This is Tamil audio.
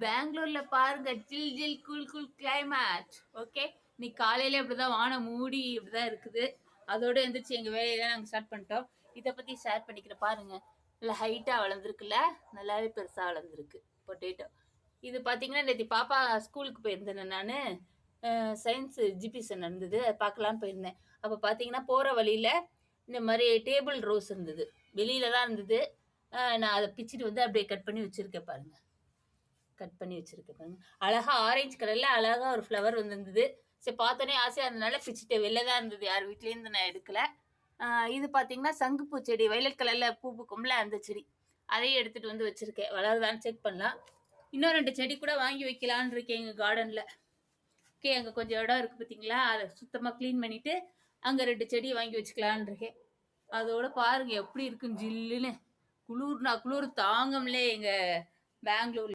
பெங்களூர்ல பாருங்க, ஜில் ஜில் கூல் கூல் கிளைமேட். ஓகே, நீ காலையில இப்படிதான் வானம் மூடி இப்படிதான் இருக்குது. அதோட எந்திரிச்சு எங்க வேலையெல்லாம் நாங்க ஸ்டார்ட் பண்ணிட்டோம். இதை பத்தி ஷேர் பண்ணிக்கிற பாருங்க. நல்லா ஹைட்டா வளர்ந்துருக்குல்ல, நல்லாவே பெருசா வளர்ந்துருக்கு பொட்டேட்டோ. இது பாத்தீங்கன்னா நேற்று பாப்பா ஸ்கூலுக்கு போயிருந்தேன் நான். சயின்ஸ் எக்ஸிபிஷன் நடந்தது, அதை பார்க்கலான்னு போயிருந்தேன். அப்போ பார்த்தீங்கன்னா போகிற வழியில் இந்த மாதிரி டேபிள் ரோஸ் இருந்தது. வெளியில தான் இருந்தது. நான் அதை பிச்சுட்டு வந்து அப்படியே கட் பண்ணி வச்சுருக்கேன் பாருங்க. கட் பண்ணி வச்சுருக்கேன் பாருங்க. அழகா ஆரஞ்சு கலரில் அழகா ஒரு ஃப்ளவர் வந்துருந்தது. சரி, பார்த்தோன்னே ஆசையாக இருந்ததுனால பிச்சுட்டு வெளில தான் இருந்தது, யார் வீட்லேருந்து நான் எடுக்கலை. இது பார்த்தீங்கன்னா சங்குப்பூ செடி, வயலட் கலரில் பூ பூக்கும்ல அந்த செடி, அதையும் எடுத்துகிட்டு வந்து வச்சுருக்கேன். வளருதான்னு செக் பண்ணலாம். இன்னும் 2 செடி கூட வாங்கி வைக்கலான்னு இருக்கேன் எங்கள் கார்டனில். ஓகே, அங்கே கொஞ்சம் இடம் இருக்குது பார்த்தீங்களா, அதை சுத்தமாக க்ளீன் பண்ணிவிட்டு அங்கே 2 செடி வாங்கி வச்சுக்கலான் இருக்கேன். அதோட பாருங்க எப்படி இருக்குன்னு, ஜில்லுன்னு. குளிர்னா குளிர் தாங்கம்லே எங்கள் பெங்களூர்.